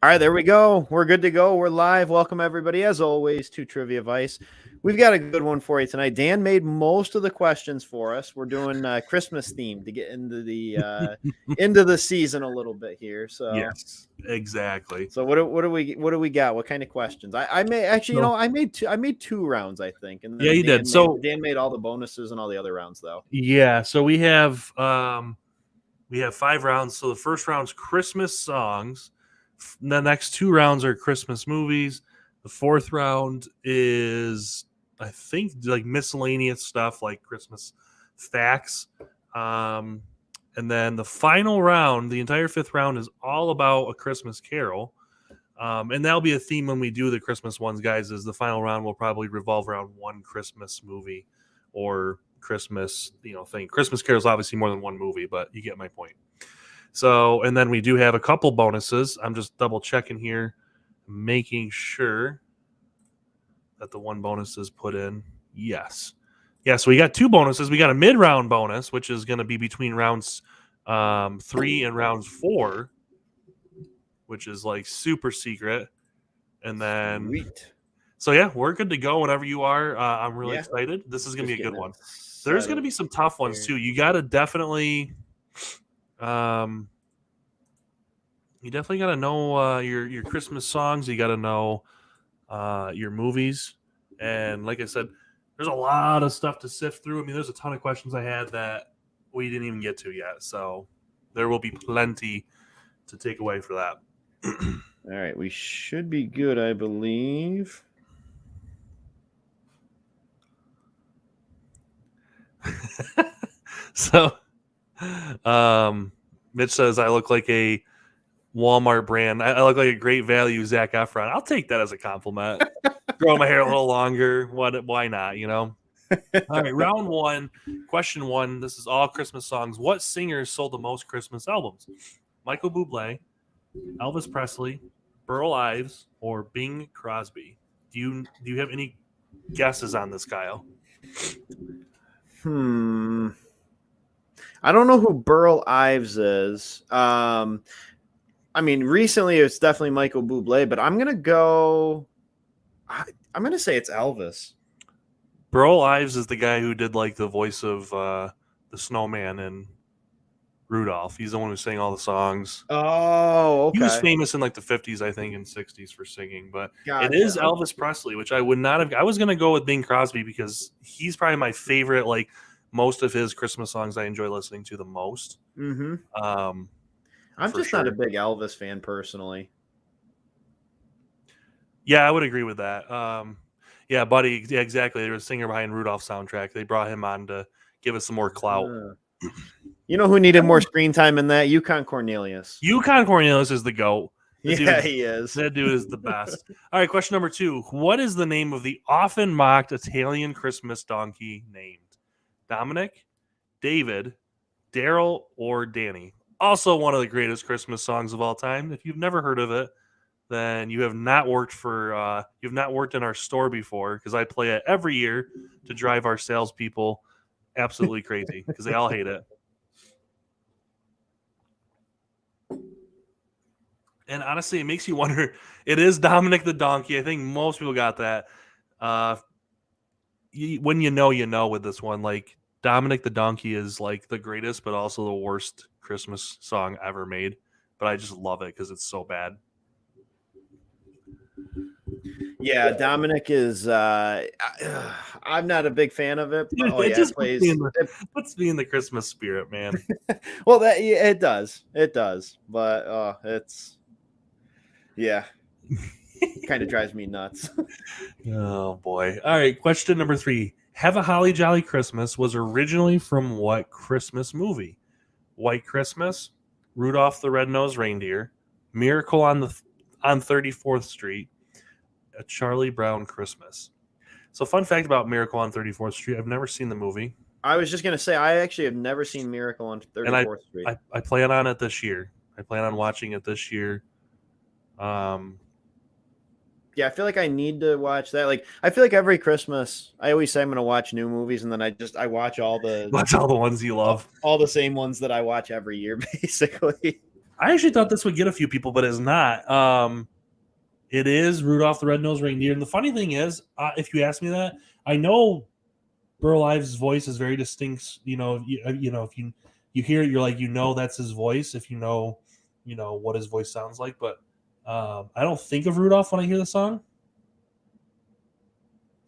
All right, there we go. We're good to go. We're live. Welcome, everybody, as always, to Trivia Vice. We've got a good one for you tonight. Dan made most of the questions for us. We're doing Christmas theme to get into the season a little bit here. So Yes, exactly. So what do we got? What kind of questions? I may actually, I made two rounds, I think, and then yeah, you did. So Dan made all the bonuses and all the other rounds, though. Yeah, so we have 5 rounds. So the first round's Christmas songs. The next 2 rounds are Christmas movies. The fourth round is, I think, like miscellaneous stuff like Christmas facts. And then the final round, the entire 5th round, is all about A Christmas Carol. And that'll be a theme when we do the Christmas ones, guys, is the final round will probably revolve around one Christmas movie or Christmas, thing. Christmas Carol is obviously more than one movie, but you get my point. So, and then we do have a couple bonuses. I'm just double checking here, making sure that the one bonus is put in. Yes. Yeah, so we got 2 bonuses. We got a mid-round bonus, which is going to be between rounds 3 and rounds 4, which is like super secret. And then, Sweet. So yeah, we're good to go whenever you are. I'm really excited. This is going to be a good one. There's going to be some tough ones too. You got to definitely, you definitely got to know your Christmas songs. You got to know your movies. And like I said, there's a lot of stuff to sift through. I mean, there's a ton of questions I had that we didn't even get to yet. So there will be plenty to take away for that. All right, we should be good, I believe. So, Mitch says I look like a Walmart brand. I look like a Great Value Zac Efron. I'll take that as a compliment. Grow my hair a little longer. Why not? All right, round 1, question 1. This is all Christmas songs. What singers sold the most Christmas albums? Michael Bublé, Elvis Presley, Burl Ives, or Bing Crosby? Do you have any guesses on this, Kyle? I don't know who Burl Ives is. I mean, recently it's definitely Michael Bublé, but I'm gonna go. I'm gonna say it's Elvis. Burl Ives is the guy who did like the voice of the snowman and Rudolph. He's the one who sang all the songs. Oh, okay. He was famous in like the 50s, I think, and 60s for singing, but It is Elvis Presley, which I would not have. I was going to go with Bing Crosby because he's probably my favorite. Like most of his Christmas songs, I enjoy listening to the most. Mm-hmm. I'm just not a big Elvis fan personally. Yeah, I would agree with that. Yeah, Buddy, yeah, exactly. There was a singer behind Rudolph soundtrack. They brought him on to give us some more clout. You know who needed more screen time in that? Yukon Cornelius. Yukon Cornelius is the GOAT. He is. That dude is the best. All right, question number 2. What is the name of the often mocked Italian Christmas donkey named? Dominic, David, Daryl, or Danny? Also one of the greatest Christmas songs of all time. If you've never heard of it, then you have not worked in our store before, because I play it every year to drive our salespeople absolutely crazy because they all hate it. And honestly, it makes you wonder. It is Dominic the Donkey. I think most people got that. When you know with this one, like Dominic the Donkey is like the greatest, but also the worst Christmas song ever made. But I just love it because it's so bad. Yeah, Dominic is. I'm not a big fan of it. But, it just puts me in the Christmas spirit, man. Well, it does. It does. But it's. Yeah. It kind of drives me nuts. Oh, boy. All right, question number 3. Have a Holly Jolly Christmas was originally from what Christmas movie? White Christmas, Rudolph the Red-Nosed Reindeer, Miracle on 34th Street, A Charlie Brown Christmas. So fun fact about Miracle on 34th Street, I've never seen the movie. I was just going to say, I actually have never seen Miracle on 34th Street. I plan on it this year. I plan on watching it this year. Yeah, I feel like I need to watch that. Like, I feel like every Christmas, I always say I'm going to watch new movies, and then I watch all the ones you love, all the same ones that I watch every year, basically. I actually thought this would get a few people, but it's not. It is Rudolph the Red-Nosed Reindeer. And the funny thing is, if you ask me that, I know Burl Ives' voice is very distinct. You know, if you hear it, you're like, that's his voice. If you know what his voice sounds like. But I don't think of Rudolph when I hear the song.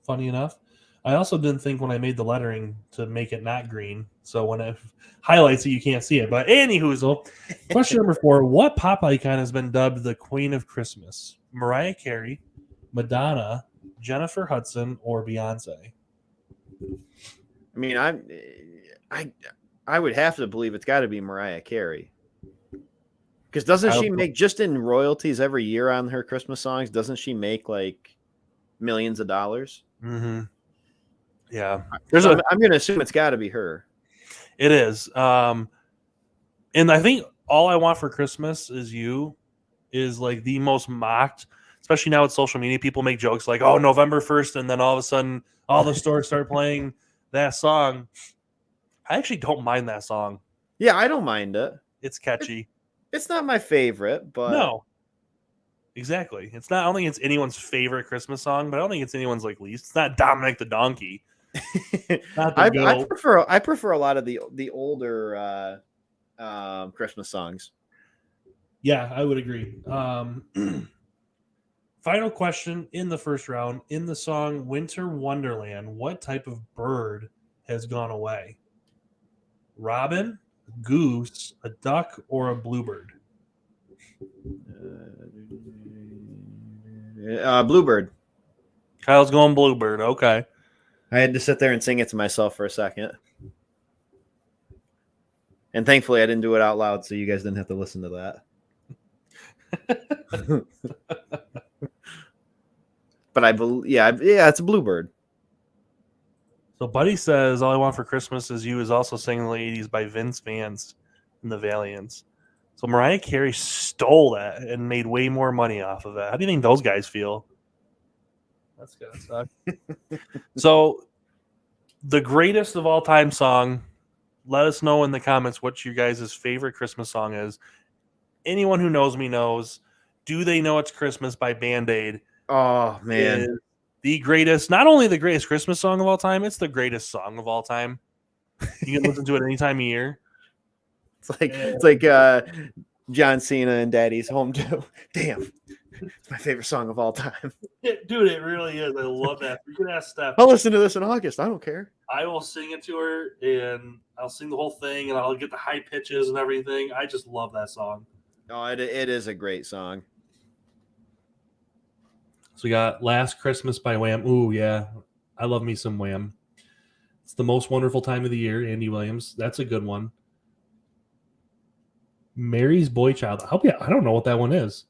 Funny enough. I also didn't think when I made the lettering to make it not green. So when it highlights it, you can't see it. But anywho, question number 4. What pop icon has been dubbed the Queen of Christmas? Mariah Carey, Madonna, Jennifer Hudson, or Beyonce? I mean, I would have to believe it's got to be Mariah Carey. Because doesn't she make, just in royalties every year on her Christmas songs, doesn't she make like millions of dollars? Mm-hmm. Yeah. I'm going to assume it's got to be her. It is. And I think All I Want for Christmas Is You is like the most mocked, especially now with social media. People make jokes like, oh, November 1st, and then all of a sudden all the stores start playing that song. I actually don't mind that song. Yeah, I don't mind it. It's catchy. It's not my favorite, but... No. Exactly. It's not. I don't think it's anyone's favorite Christmas song, but I don't think it's anyone's like least. It's not Dominic the Donkey. I prefer a lot of the older Christmas songs. Yeah, I would agree. Final question in the first round. In the song Winter Wonderland, what type of bird has gone away? Robin, goose, a duck, or a bluebird? Bluebird. Kyle's going bluebird. Okay. I had to sit there and sing it to myself for a second. And thankfully I didn't do it out loud, so you guys didn't have to listen to that. But I believe, yeah, it's a bluebird. So Buddy says All I Want for Christmas Is You is also singing Ladies by Vince Vance and the Valiants. So Mariah Carey stole that and made way more money off of it. How do you think those guys feel? That's gonna suck. So the greatest of all time song, let us know in the comments what you guys' favorite Christmas song is. Anyone who knows me knows. Do They Know It's Christmas by Band-Aid? Oh, man. The greatest, not only the greatest Christmas song of all time, it's the greatest song of all time. You can listen to it any time of year. It's like John Cena and Daddy's Home too. Damn. It's my favorite song of all time. Dude, it really is. I love that. You can ask Steph. I'll listen to this in August. I don't care. I will sing it to her, and I'll sing the whole thing, and I'll get the high pitches and everything. I just love that song. Oh, it is a great song. So we got Last Christmas by Wham. Ooh, yeah. I love me some Wham. It's the most wonderful time of the year, Andy Williams. That's a good one. Mary's Boy Child. I don't know what that one is.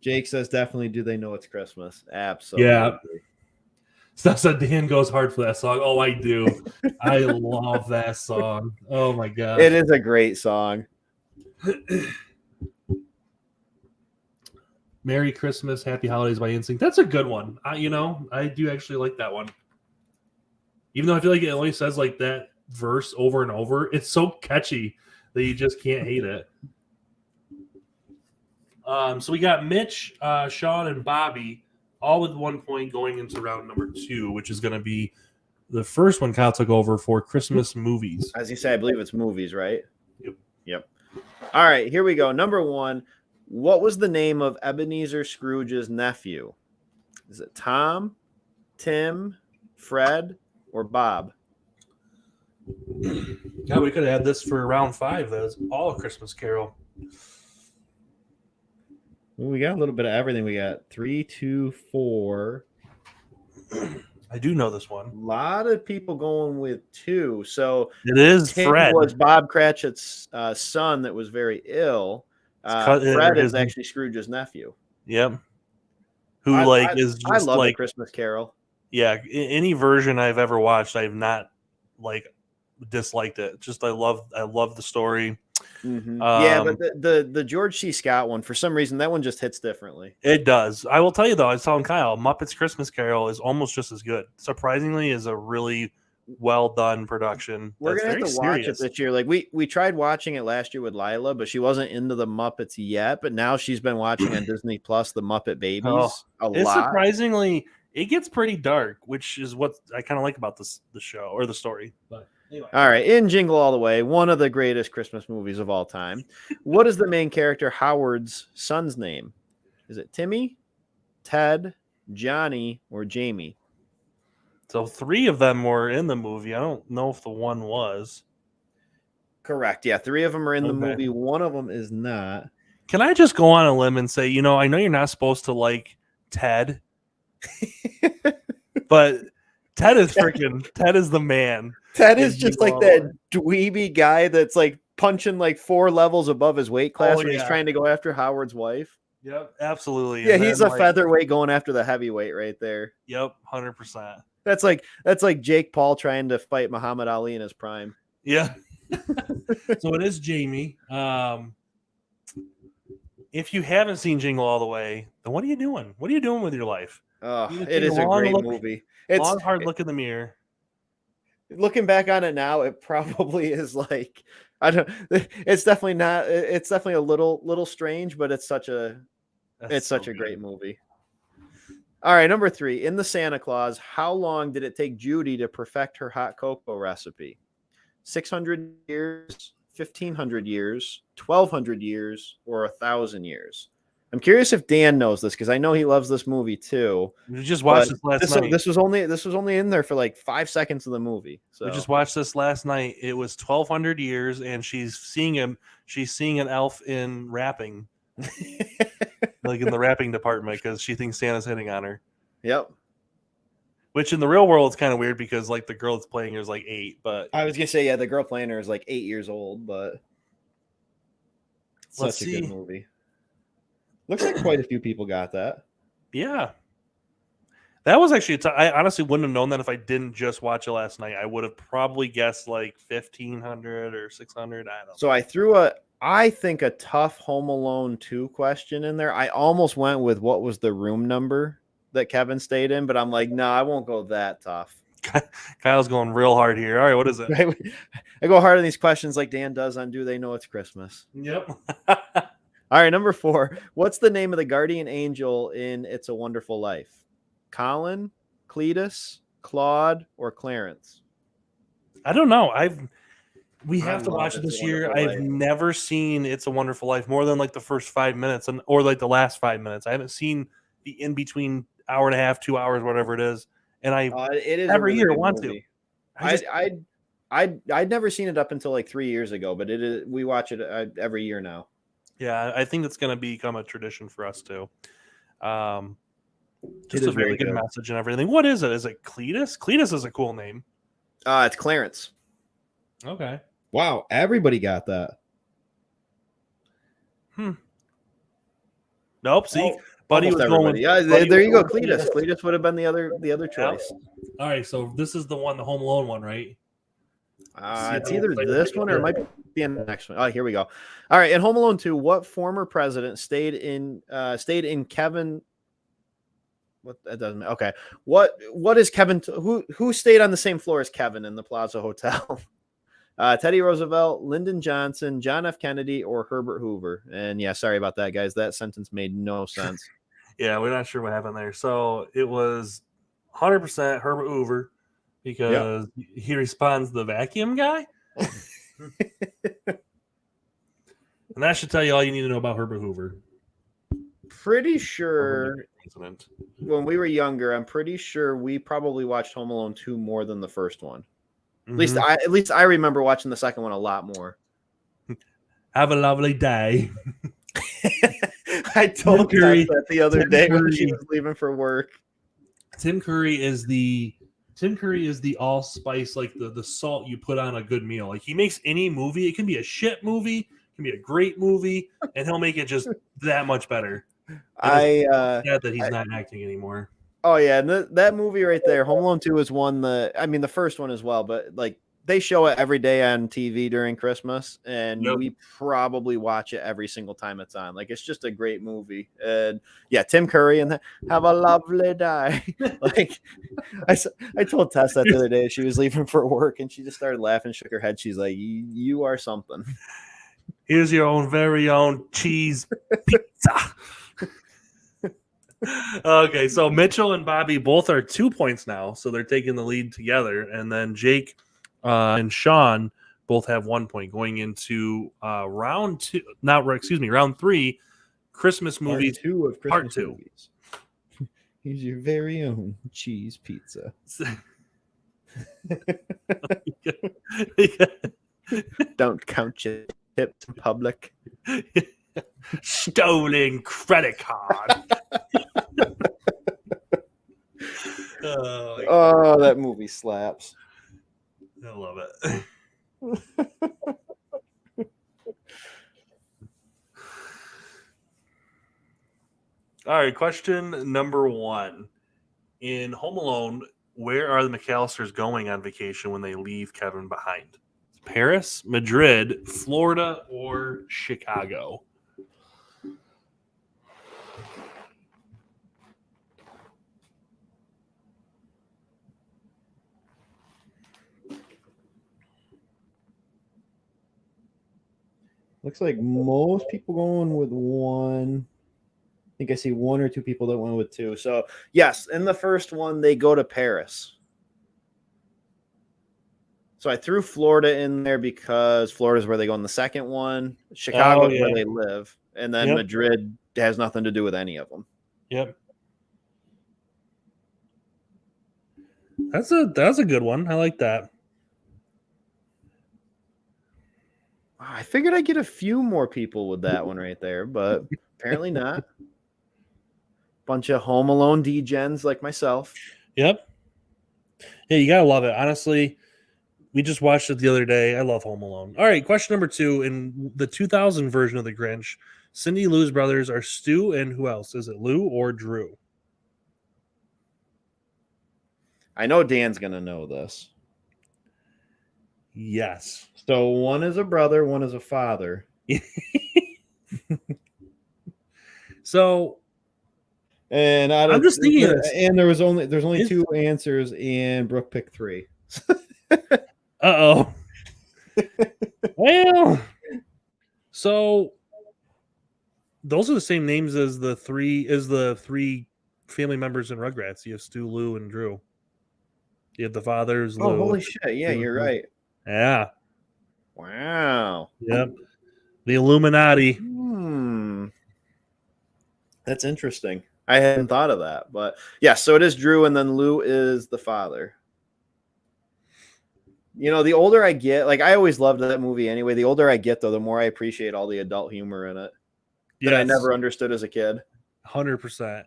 Jake says definitely Do They Know It's Christmas? Absolutely. Yeah. Steph said Dan goes hard for that song. Oh, I do. I love that song. Oh my god. It is a great song. Merry Christmas, Happy Holidays by NSYNC. That's a good one. I do actually like that one. Even though I feel like it only says like that verse over and over, it's so catchy that you just can't hate it. So we got Mitch, Sean, and Bobby all with 1 point going into round number 2, which is going to be the first one Kyle took over for Christmas movies. As you say, I believe it's movies, right? Yep. All right, here we go. Number 1. What was the name of Ebenezer Scrooge's nephew? Is it Tom, Tim, Fred, or Bob? Yeah, we could have had this for round 5. That was all a Christmas Carol. Well, we got a little bit of everything. We got 3, 2, 4. I do know this one. A lot of people going with 2. So it is Tim Fred. Was Bob Cratchet's son that was very ill. Fred is actually Scrooge's nephew. Yep. Who is just I love like the Christmas Carol. Yeah, any version I've ever watched, I've not disliked it. Just I love the story. Mm-hmm. Yeah, but the George C. Scott one, for some reason, that one just hits differently. It does. I will tell you though, I was telling Kyle, Muppets Christmas Carol is almost just as good. Surprisingly, is a really well done production. We're That's gonna have very to watch serious. it this year. Like we tried watching it last year with Lila, but she wasn't into the Muppets yet. But now she's been watching on Disney Plus the Muppet Oh, Babies a it's lot. surprisingly, it gets pretty dark, which is what I kind of like about the show or the story. But anyway. All right, in Jingle All the Way, one of the greatest Christmas movies of all time. What is the main character Howard's son's name? Is it Timmy, Ted, Johnny, or Jamie? So 3 of them were in the movie. I don't know if the one was. Correct. Yeah, 3 of them are in the Okay. movie. One of them is not. Can I just go on a limb and say, I know you're not supposed to like Ted, but Ted is the man. Ted is just like that dweeby guy that's like punching like 4 levels above his weight class when he's trying to go after Howard's wife. Yep, absolutely. Yeah, he's a featherweight going after the heavyweight right there. Yep, 100%. That's like Jake Paul trying to fight Muhammad Ali in his prime. Yeah. So it is Jamie. If you haven't seen Jingle All the Way, then what are you doing? What are you doing with your life? It is a great movie. It's long, hard look in the mirror. Looking back on it now, it probably is like it's definitely not. It's definitely a little strange, but it's such a great movie. All right, number 3. In the Santa Claus, how long did it take Judy to perfect her hot cocoa recipe? 600 years, 1,500 years, 1,200 years, or 1,000 years? I'm curious if Dan knows this because I know he loves this movie too. We just watched this last night. This was only in there for like 5 seconds of the movie. So we just watched this last night. It was 1,200 years, and she's seeing an elf in wrapping. Like in the wrapping department because she thinks Santa's hitting on her. Yep. Which in the real world is kind of weird because like the girl that's playing her is like 8, but I was gonna say the girl playing her is like 8 years old, but such a good movie. Looks like quite a few people got that. Yeah. That was actually I honestly wouldn't have known that if I didn't just watch it last night. I would have probably guessed like 1,500 or 600. I don't know. So I threw I think a tough Home Alone 2 question in there. I almost went with what was the room number that Kevin stayed in, but I'm like, no, I won't go that tough. Kyle's going real hard here. All right, what is it? I go hard on these questions like Dan does on Do They Know It's Christmas? Yep. All right, number 4. What's the name of the guardian angel in It's a Wonderful Life? Colin, Cletus, Claude, or Clarence? I don't know. We have to watch it this year. I've never seen It's a Wonderful Life more than like the first 5 minutes or like the last 5 minutes. I haven't seen the in between hour and a half, 2 hours, whatever it is. And it is every year want to. I'd never seen it up until like 3 years ago, but we watch it every year now. Yeah, I think it's going to become a tradition for us too. Just a very very good message and everything. What is it? Is it Cletus? Cletus is a cool name. It's Clarence. Okay. Wow, everybody got that. Nope. See, Buddy was going. Yeah, there you go. Cletus. Cletus would have been the other choice. Yep. All right, so this is the Home Alone one, right? It's either this one or it might be in the next one. Oh, here we go. All right, in Home Alone 2, what former president stayed in Kevin? What that doesn't matter. Okay. What is Kevin? Who stayed on the same floor as Kevin in the Plaza Hotel? Teddy Roosevelt, Lyndon Johnson, John F. Kennedy, or Herbert Hoover? And yeah, sorry about that, guys. That sentence made no sense. Yeah, we're not sure what happened there. So it was 100% Herbert Hoover because he responds the vacuum guy. And that should tell you all you need to know about Herbert Hoover. Pretty sure when we were younger, I'm pretty sure we probably watched Home Alone 2 more than the first one. Mm-hmm. At least I remember watching the second one a lot more. Have a lovely day. I told Curry that the other day when she was leaving for work. Tim Curry is the allspice, like the salt you put on a good meal. Like he makes any movie. It can be a shit movie, it can be a great movie, and he'll make it just that much better. Sad that he's not acting anymore. Oh yeah, and that movie right there, Home Alone 2 is one the first one as well, but like they show it every day on TV during Christmas, and Yep. we probably watch it every single time it's on. Like, it's just a great movie. And yeah, Tim Curry and have a lovely day. Like, I told Tess that the other day. She was leaving for work, and she just started laughing, shook her head. She's like, "You are something." Here's your own very own cheese pizza. Okay, so Mitchell and Bobby both are 2 points now, so they're taking the lead together, and then Jake and Sean both have 1 point going into round 3, Christmas movies. Part 2 of Christmas Part 2. movies. Here's your very own cheese pizza. Don't count your tips in public. Stolen credit card. Oh, that movie slaps. I love it. All right, question number 1. In Home Alone, where are the McAllisters going on vacation when they leave Kevin behind? Paris, Madrid, Florida, or Chicago? Looks like most people going with 1. I think I see 1 or 2 people that went with 2. So yes, in the first one, they go to Paris. So I threw Florida in there because Florida is where they go in the second one. Chicago is where they live. And then Madrid has nothing to do with any of them. Yep. That's a good one. I like that. I figured I'd get a few more people with that one right there, but apparently not. Bunch of Home Alone degens like myself. Yep. Yeah, you gotta love it. Honestly, we just watched it the other day. I love Home Alone. All right, question number 2. In the 2000 version of The Grinch, Cindy Lou's brothers are Stu and who else? Is it Lou or Drew? I know Dan's going to know this. Yes. So one is a brother, one is a father. So, and I'm just thinking of this. And there's only 2 answers, and Brooke picked 3. Uh-oh. Well, so those are the same names as the 3 family members in Rugrats. You have Stu, Lou, and Drew. You have the fathers. Oh, Lou. holy shit! Yeah, you're right. Yeah. Wow. Yep. The Illuminati. That's interesting. I hadn't thought of that, but yeah. So it is Drew, and then Lou is the father. You know, the older I get, like I always loved that movie anyway. The older I get, though, the more I appreciate all the adult humor in it that I never understood as a kid. 100%.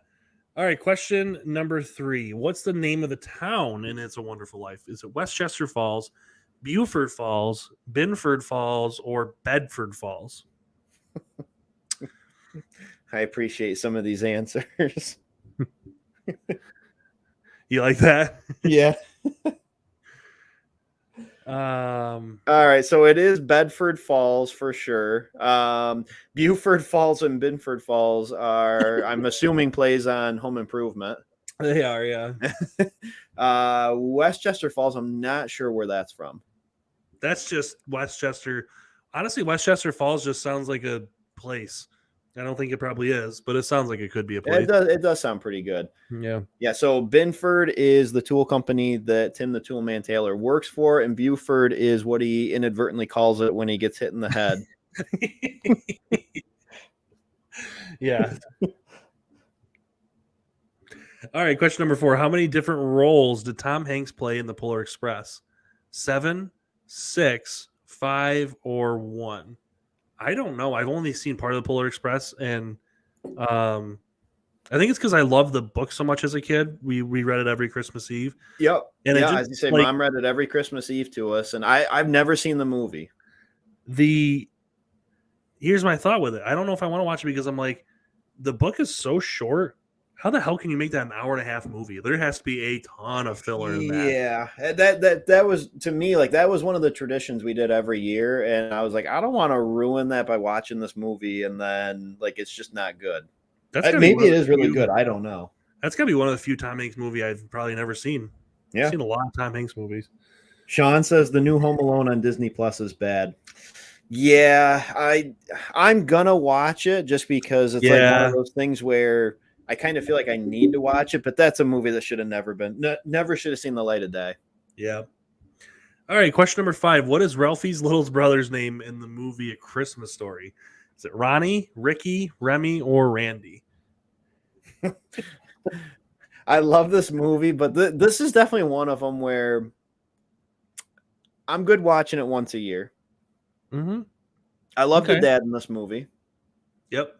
All right, question number 3. What's the name of the town in It's a Wonderful Life? Is it Westchester Falls, Beaufort Falls, Binford Falls, or Bedford Falls? I appreciate some of these answers. You like that? Yeah. All right, so it is Bedford Falls for sure. Beaufort Falls and Binford Falls are, I'm assuming, plays on Home Improvement. They are, yeah. Westchester Falls, I'm not sure where that's from. That's just Westchester. Honestly, Westchester Falls just sounds like a place. I don't think it probably is, but it sounds like it could be a place. It does sound pretty good. Yeah. Yeah, so Binford is the tool company that Tim the Toolman Taylor works for, and Beaufort is what he inadvertently calls it when he gets hit in the head. Yeah. All right, question number 4. How many different roles did Tom Hanks play in the Polar Express? 7, 6, 5, or 1? I don't know. I've only seen part of the Polar Express, and I think it's because I loved the book so much as a kid. We read it every Christmas Eve. Yep. And yeah, as you say, Mom read it every Christmas Eve to us, and I've never seen the movie. Here's my thought with it. I don't know if I want to watch it because I'm like, the book is so short. How the hell can you make that an hour and a half movie? There has to be a ton of filler in that. Yeah, that was, to me, like, that was one of the traditions we did every year, and I was like, I don't want to ruin that by watching this movie and then like it's just not good. Maybe it is really good. I don't know. That's gotta be one of the few Tom Hanks movie I've probably never seen. Yeah, I've seen a lot of Tom Hanks movies. Sean says the new Home Alone on Disney Plus is bad. Yeah, I'm gonna watch it just because it's like one of those things where I kind of feel like I need to watch it, but that's a movie that should have never should have seen the light of day. Yeah. All right, question number 5. What is Ralphie's little brother's name in the movie A Christmas Story? Is it Ronnie, Ricky, Remy, or Randy? I love this movie, but this is definitely one of them where I'm good watching it once a year. Mm-hmm. I love the dad in this movie. Yep.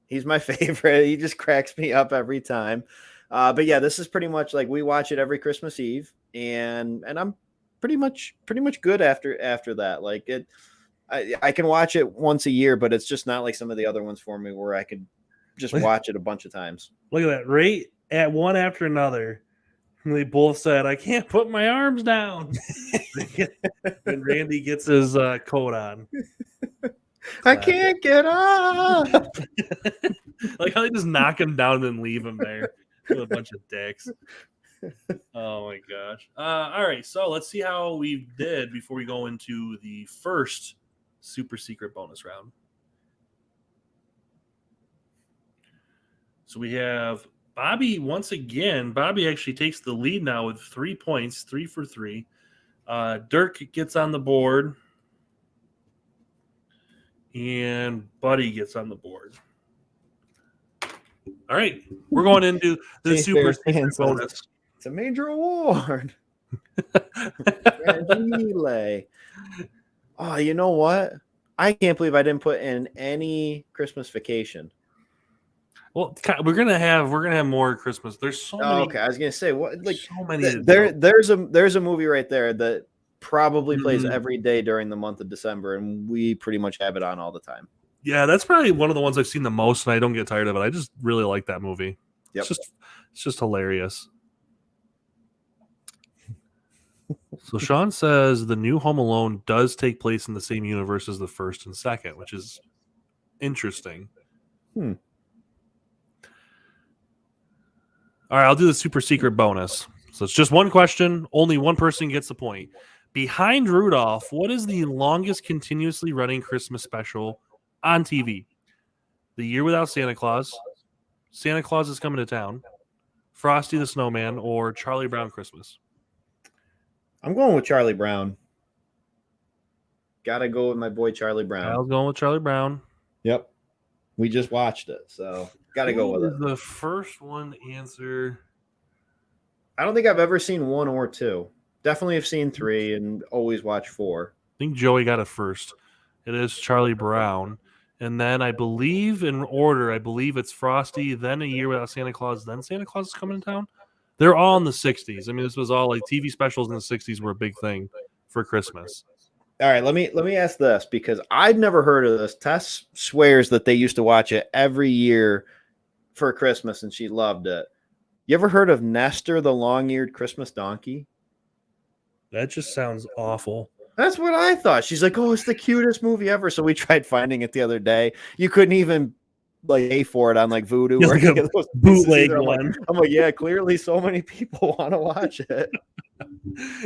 He's my favorite. He just cracks me up every time. But yeah, this is pretty much like we watch it every Christmas Eve, and I'm pretty much good after that. Like I can watch it once a year, but it's just not like some of the other ones for me where I could just watch it a bunch of times. Look at that. Right at one after another. They both said, I can't put my arms down. And Randy gets his coat on. I can't get up. Like how they just knock him down and leave him there with a bunch of dicks. Oh my gosh. All right, so let's see how we did before we go into the first super secret bonus round. So we have Bobby once again. Bobby actually takes the lead now with 3 points, 3 for 3. Dirk gets on the board. And Buddy gets on the board. All right, we're going into the super secret bonus. It's a major award. Oh, you know what? I can't believe I didn't put in any Christmas vacation. Well, we're gonna have more Christmas. There's so many. Okay, I was gonna say what, like so many. There's a movie right there that probably plays every day during the month of December, and we pretty much have it on all the time. Yeah, that's probably one of the ones I've seen the most, and I don't get tired of it. I just really like that movie. Yep. It's just hilarious. So Sean says the new Home Alone does take place in the same universe as the first and second, which is interesting. All right, I'll do the super secret bonus. So it's just one question. Only one person gets the point. Behind Rudolph, what is the longest continuously running Christmas special on TV? The Year Without Santa Claus, Santa Claus is Coming to Town, Frosty the Snowman, or Charlie Brown Christmas? I'm going with Charlie Brown. Gotta go with my boy Charlie Brown. I was going with Charlie Brown. Yep. We just watched it, so gotta go with it. The first one answer. I don't think I've ever seen 1 or 2. Definitely have seen 3 and always watch 4. I think Joey got it first. It is Charlie Brown. And then I believe in order, it's Frosty, then A Year Without Santa Claus, then Santa Claus is Coming to Town. They're all in the 60s. I mean, this was all like TV specials in the 60s were a big thing for Christmas. All right, let me ask this because I've never heard of this. Tess swears that they used to watch it every year for Christmas and she loved it. You ever heard of Nestor the Long-Eared Christmas Donkey? That just sounds awful. That's what I thought. She's like, oh, it's the cutest movie ever. So we tried finding it the other day. You couldn't even like pay for it on like Vudu or like a bootleg one. I'm like, yeah, clearly so many people want to watch it.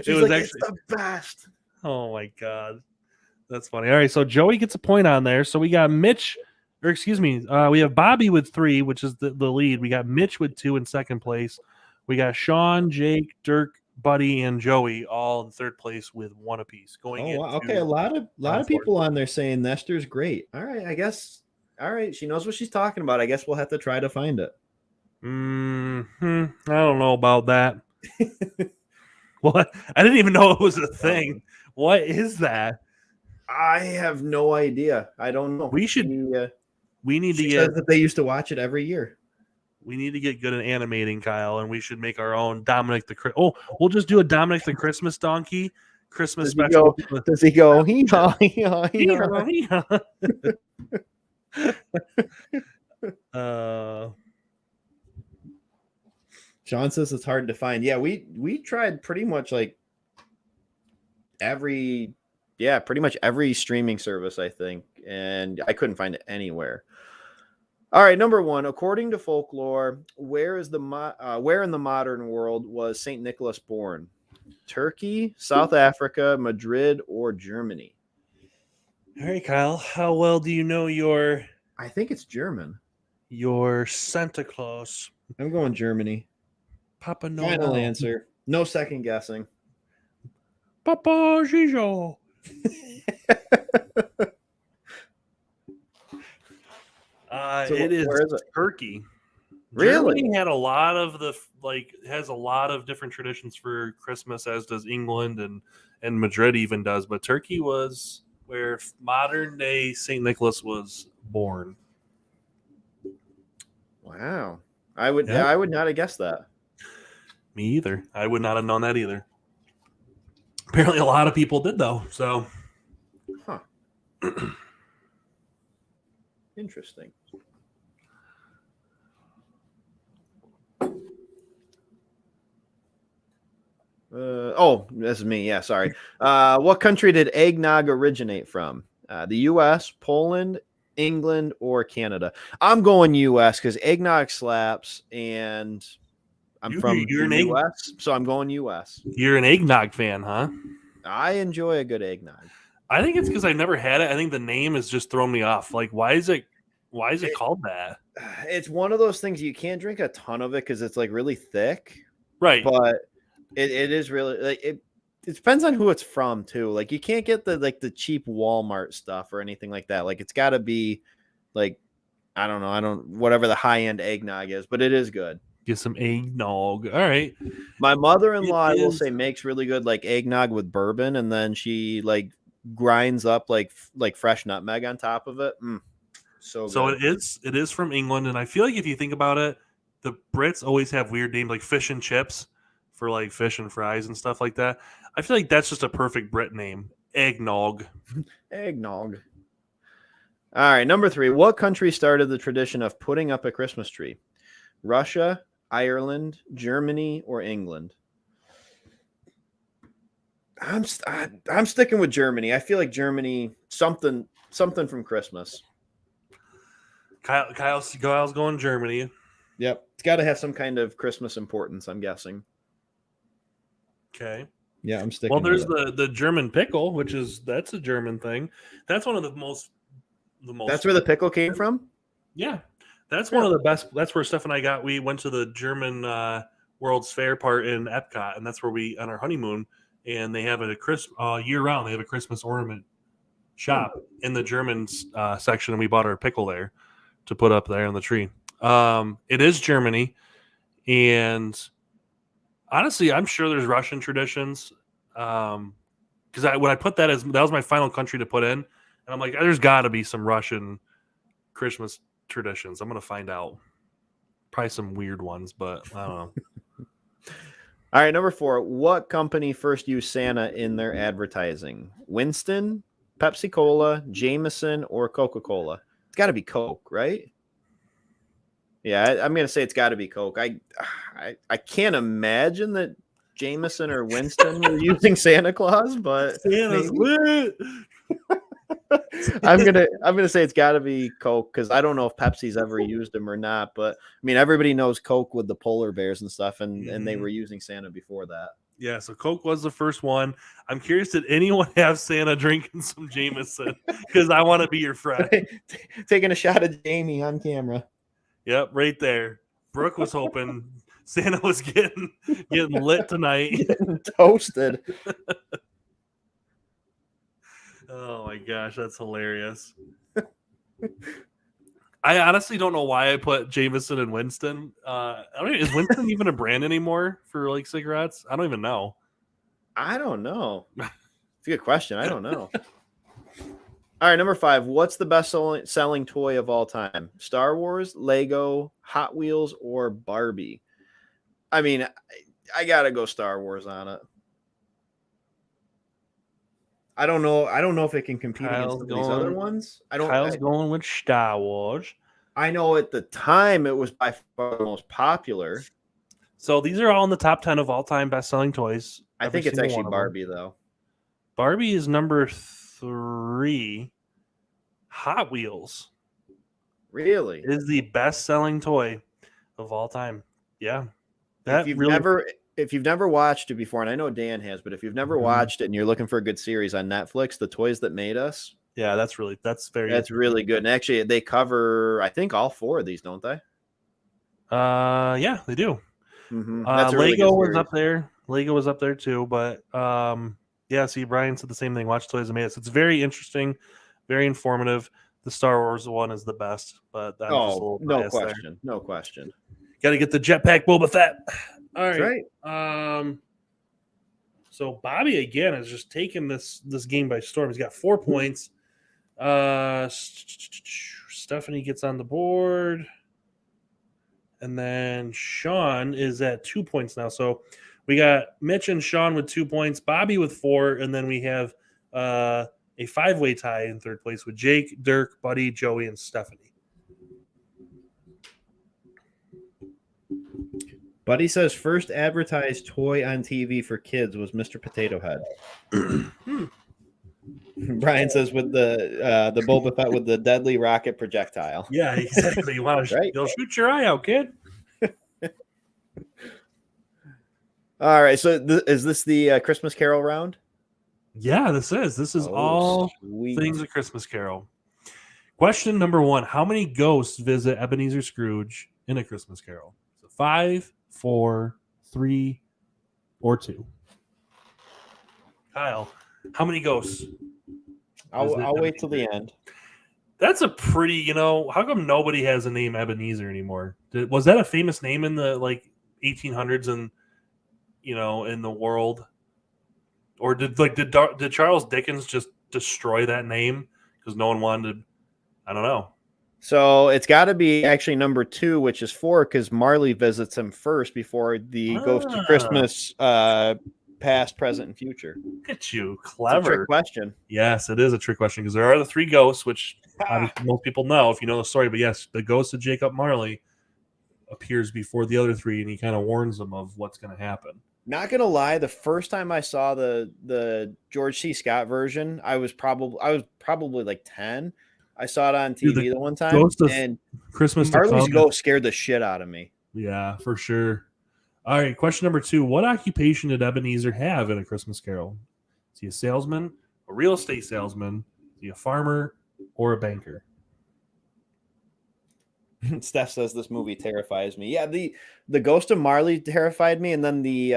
She's like, actually, it's the best. Oh my god. That's funny. All right, so Joey gets a point on there. So we got Mitch, or excuse me, we have Bobby with 3, which is the lead. We got Mitch with 2 in second place. We got Sean, Jake, Dirk, Buddy, and Joey all in third place with 1 apiece. Okay, a lot of people on there saying Nestor's great. All right, I guess. All right, she knows what she's talking about. I guess we'll have to try to find it. I don't know about that. What? I didn't even know it was a thing. What is that? I have no idea. I don't know. We need to get that they used to watch it every year. We need to get good at animating, Kyle, and we should make our own Dominic the we'll just do a Dominic the Christmas Donkey Christmas special. Does he go? Hee-haw. Sean says it's hard to find. Yeah, we tried pretty much like pretty much every streaming service, I think, and I couldn't find it anywhere. All right, number one. According to folklore, where in the modern world was Saint Nicholas born? Turkey, South Africa, Madrid, or Germany? All right, Kyle. How well do you know I think it's German. your Santa Claus? I'm going Germany. Papa Noel. Final answer. No second guessing. Papa Gijo. It is Turkey. Really? Germany had a lot of has a lot of different traditions for Christmas, as does England and Madrid even does. But Turkey was where modern day Saint Nicholas was born. Wow. I would not have guessed that. Me either. I would not have known that either. Apparently a lot of people did though. So Interesting. This is me. Yeah, sorry. What country did eggnog originate from? The U.S., Poland, England, or Canada? I'm going U.S. because eggnog slaps, and I'm from the U.S., so I'm going U.S. You're an eggnog fan, huh? I enjoy a good eggnog. I think it's because I've never had it. I think the name has just thrown me off. Like, why is it called that? It's one of those things you can't drink a ton of it because it's like really thick, right? But it is really like it depends on who it's from too. Like you can't get the cheap Walmart stuff or anything like that. Like it's got to be like whatever the high end eggnog is, but it is good. Get some eggnog. All right. My mother-in-law, I will say, makes really good like eggnog with bourbon, and then she like grinds up like fresh nutmeg on top of it. So good. it is from England, and I feel like if you think about it, the Brits always have weird names like fish and chips for like fish and fries and stuff like that. I feel like that's just a perfect Brit name. Eggnog. Eggnog. All right, number 3. What country started the tradition of putting up a Christmas tree? Russia, Ireland, Germany, or England? I'm sticking with Germany. I feel like Germany, something from Christmas. Kyle's going Germany. Yep. It's got to have some kind of Christmas importance, I'm guessing. Okay. Yeah, I'm sticking. Well, there's the German pickle, that's a German thing. That's one of the most. That's where the pickle came from? Yeah. That's one of the best. That's where Steph and I we went to the German World's Fair part in Epcot, and that's where on our honeymoon, and they have year round, they have a Christmas ornament shop in the German section, and we bought our pickle there to put up there on the tree. It is Germany, and honestly, I'm sure there's Russian traditions. Because when I put that was my final country to put in, and I'm like, there's got to be some Russian Christmas traditions. I'm gonna find out. Probably some weird ones, but I don't know. All right, number 4. What company first used Santa in their advertising? Winston, Pepsi Cola, Jameson, or Coca-Cola? It's got to be Coke, right? Yeah, I'm gonna say it's got to be Coke. I can't imagine that Jameson or Winston were using Santa Claus, but Santa's lit. I'm gonna say it's got to be Coke because I don't know if Pepsi's ever used them or not. But I mean, everybody knows Coke with the polar bears and stuff, and they were using Santa before that. Yeah, so Coke was the first one. I'm curious, did anyone have Santa drinking some Jameson? Because I want to be your friend. Taking a shot at Jamie on camera. Yep, right there. Brooke was hoping Santa was getting lit tonight. Getting toasted. Oh my gosh, that's hilarious. I honestly don't know why I put Jameson and Winston. Is Winston even a brand anymore for like cigarettes? I don't even know. I don't know. It's a good question. I don't know. All right, number 5. What's the best selling toy of all time? Star Wars, Lego, Hot Wheels, or Barbie? I mean, I gotta go Star Wars on it. I don't know if it can compete against these other ones. Kyle's going with Star Wars. I know at the time it was by far the most popular. So these are all in the top 10 of all-time best-selling toys. I Every think it's single actually one of them. Barbie though. Barbie is number 3. Hot Wheels Really? is the best-selling toy of all time. Yeah. If you've never watched it before, and I know Dan has, but if you've never watched it and you're looking for a good series on Netflix, The Toys That Made Us. Yeah, that's really good. And actually, they cover, I think, all 4 of these, don't they? Yeah, they do. That's a really Lego good was series. up there. Lego was up there too, but yeah. See, Brian said the same thing. Watch Toys That Made Us. It's very interesting, very informative. The Star Wars one is the best, but I'm just a little biased there. No question. Got to get the jetpack Boba Fett. All right. Right. So Bobby again has just taken this game by storm. He's got 4 points. Stephanie gets on the board, and then Sean is at 2 points now. So we got Mitch and Sean with 2 points, Bobby with 4, and then we have a 5-way tie in third place with Jake, Dirk, Buddy, Joey, and Stephanie. Buddy says first advertised toy on TV for kids was Mr. Potato Head. Brian says with the Boba Fett with the deadly rocket projectile. Yeah, exactly. You want to Right? You'll shoot your eye out, kid. All right. So is this the Christmas Carol round? Yeah, this is all sweet. things a Christmas Carol. Question number 1: how many ghosts visit Ebenezer Scrooge in A Christmas Carol? So 5, 4, 3, or 2. Kyle, how many ghosts? I'll wait till the end. That's a pretty, how come nobody has a name Ebenezer anymore? Was that a famous name in the 1800s and in the world? Or did Charles Dickens just destroy that name because no one wanted? I don't know. So it's got to be actually number 2, which is 4, because Marley visits him first before the Ghost of Christmas, past, present, and future. Look at you, clever. It's a trick question. Yes, it is a trick question because there are the 3 ghosts, which obviously most people know if you know the story. But yes, the ghost of Jacob Marley appears before the other 3, and he kind of warns them of what's going to happen. Not gonna lie, the first time I saw the George C. Scott version, I was probably like 10. I saw it on TV the one time, and Christmas Marley's ghost scared the shit out of me. Yeah, for sure. All right, question number 2: what occupation did Ebenezer have in A Christmas Carol? Is he a salesman, a real estate salesman, is he a farmer, or a banker? Steph says this movie terrifies me. Yeah, the Ghost of Marley terrified me, and then the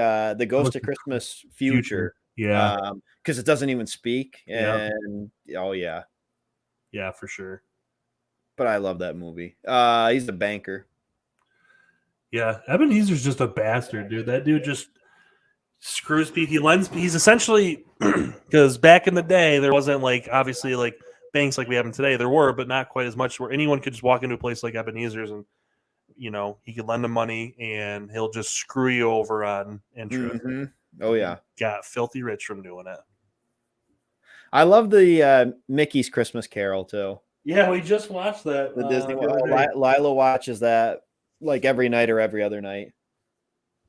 Ghost of Christmas Future. Yeah, because it doesn't even speak. And oh yeah, for sure. But I love that movie. He's a banker. Yeah, Ebenezer's just a bastard, dude. That dude just screws people. He's essentially because back in the day there wasn't obviously banks like we have them today. There were, but not quite as much, where anyone could just walk into a place like Ebenezer's and he could lend them money and he'll just screw you over on interest. Mm-hmm. Oh yeah, got filthy rich from doing it. I love the Mickey's Christmas Carol too. Yeah, we just watched that. The Disney one. Lila watches that every night or every other night.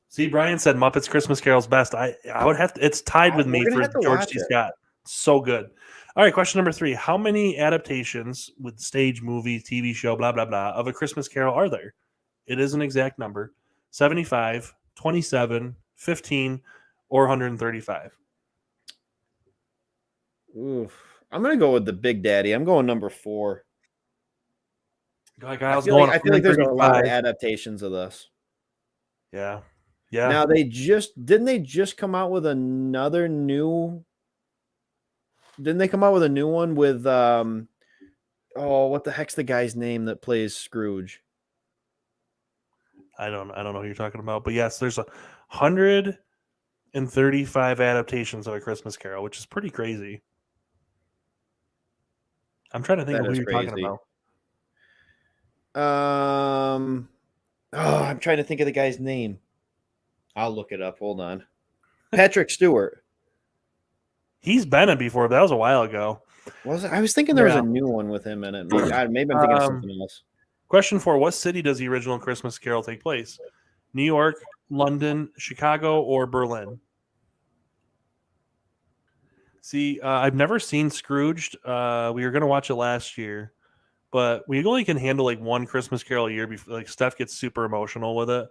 See, Brian said Muppets Christmas Carol's best. I would have to. It's tied with me for George C. Scott. So good. All right, question number 3. How many adaptations with stage, movie, TV show, blah, blah, blah, of A Christmas Carol are there? It is an exact number. 75, 27, 15, or 135. Oof. I'm going to go with the Big Daddy. I'm going number 4. I feel like there's a lot of adaptations of this. Yeah. Now didn't they just come out with another new? Didn't they come out with a new one with what the heck's the guy's name that plays Scrooge? I don't know who you're talking about, but yes, there's 135 adaptations of A Christmas Carol, which is pretty crazy. I'm trying to think of who you're talking about. I'm trying to think of the guy's name. I'll look it up. Hold on. Patrick Stewart. He's been in before, but that was a while ago. Was it? I was thinking there was a new one with him in it. Maybe I'm thinking of something else. Question 4: what city does the original Christmas Carol take place? New York, London, Chicago, or Berlin? See, I've never seen Scrooged. We were going to watch it last year, but we only can handle like one Christmas Carol a year before like Steph gets super emotional with it.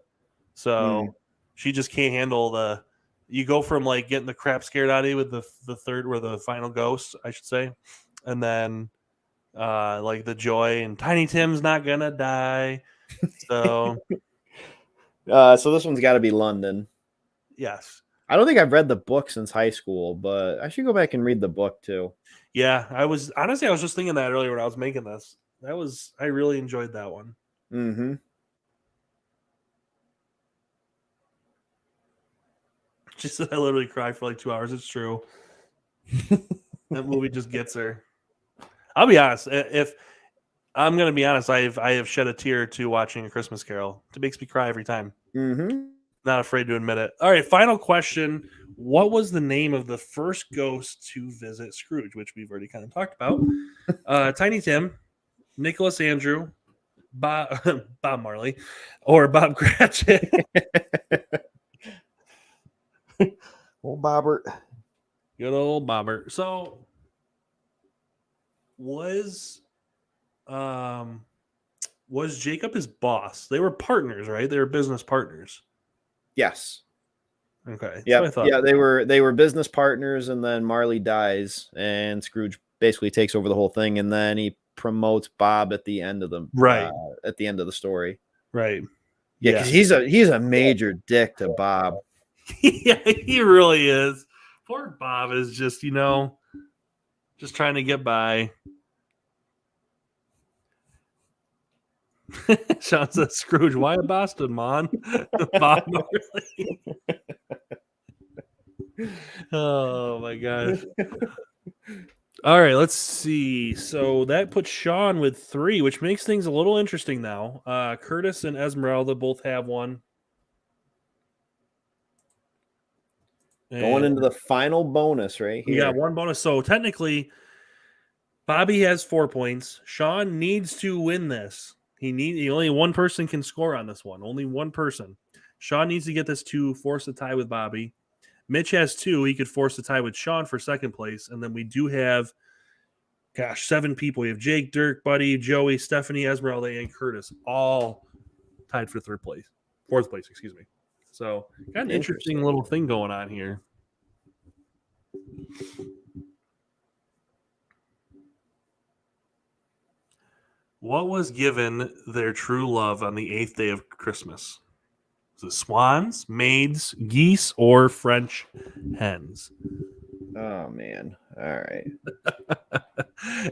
So she just can't handle you go from like getting the crap scared out of you with the third or the final ghost, I should say. And then like the joy and Tiny Tim's not gonna die. So so this one's got to be London. yes. I don't think I've read the book since high school, but I should go back and read the book too. Yeah, I was just thinking that earlier when I was making this. I really enjoyed that one. Mm-hmm. She said I literally cried for like 2 hours. It's true. That movie just gets her. I'll be honest. If I'm gonna be honest, I have shed a tear or two watching A Christmas Carol. It makes me cry every time. Mm-hmm. Not afraid to admit it. All right, final question. What was the name of the first ghost to visit Scrooge, which we've already kind of talked about? Tiny Tim, Nicholas Andrew, Bob Marley, or Bob Cratchit? Old Bobbert. Good old Bobber. So was Jacob his boss? They were partners, right? They were business partners. Yes. Okay. Yeah. Yeah. They were business partners, and then Marley dies, and Scrooge basically takes over the whole thing, and then he promotes Bob at the end of the story. Right. Yeah, because he's a major dick to Bob. Yeah, he really is. Poor Bob is just just trying to get by. Sean says, Scrooge, why a Boston, Mon? Bob Marley. Oh, my gosh. All right, let's see. So that puts Sean with 3, which makes things a little interesting now. Curtis and Esmeralda both have one. Going into the final bonus right here. We got one bonus. So technically, Bobby has 4 points. Sean needs to win this. Only one person can score on this one. Only one person. Sean needs to get this to force a tie with Bobby. Mitch has 2. He could force a tie with Sean for second place. And then we do have, 7 people. We have Jake, Dirk, Buddy, Joey, Stephanie, Esmeralda, and Curtis all tied for fourth place, excuse me. So got an interesting little thing going on here. What was given their true love on the 8th day of Christmas? Was it swans, maids, geese, or French hens? Oh man! All right.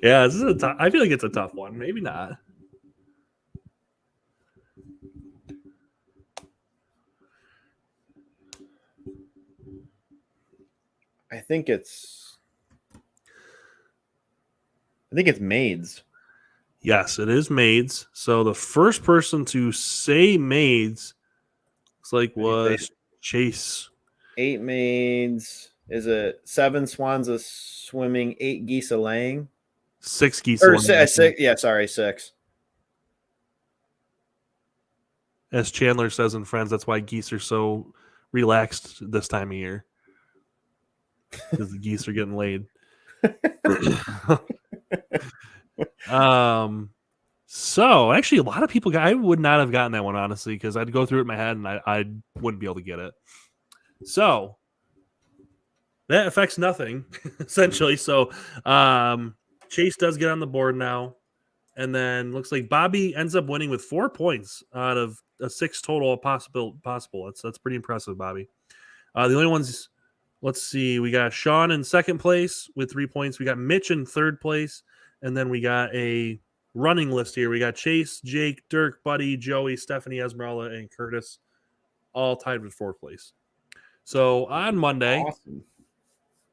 Yeah, this is I feel like it's a tough one. Maybe not. I think it's maids. Yes, it is maids. So the first person to say maids looks like was Chase. 8 maids. Is it 7 swans a swimming, 8 geese a laying? 6 geese. Or 6. Yeah, sorry, 6. As Chandler says in Friends, that's why geese are so relaxed this time of year. Because the geese are getting laid. So actually a lot of people I would not have gotten that one, honestly, because I'd go through it in my head and I wouldn't be able to get it. So that affects nothing, essentially. So Chase does get on the board now. And then looks like Bobby ends up winning with 4 points out of a 6 total possible. That's pretty impressive, Bobby. The only ones, let's see, we got Sean in second place with 3 points. We got Mitch in third place. And then we got a running list here. We got Chase, Jake, Dirk, Buddy, Joey, Stephanie, Esmeralda, and Curtis all tied with 4th place. So on Monday, awesome.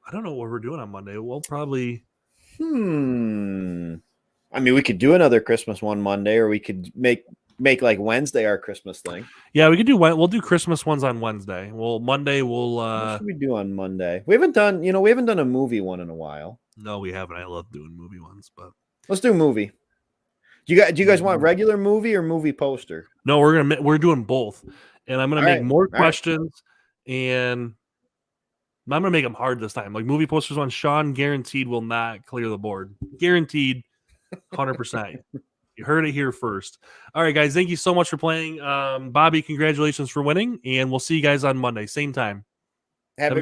I don't know what we're doing on Monday. We'll probably... I mean, we could do another Christmas one Monday, or we could make like Wednesday our Christmas thing. Yeah, we could do. We'll do Christmas ones on Wednesday. Monday we'll. What should we do on Monday? We haven't done a movie one in a while. No, we haven't. I love doing movie ones, but let's do movie. Do you guys want regular movie or movie poster? No, we're doing both. and I'm going to make more questions, and I'm going to make them hard this time. Like movie posters one, Sean guaranteed will not clear the board. Guaranteed, 100%. You heard it here first. All right, guys, thank you so much for playing. Bobby, congratulations for winning, and we'll see you guys on Monday, same time. Have a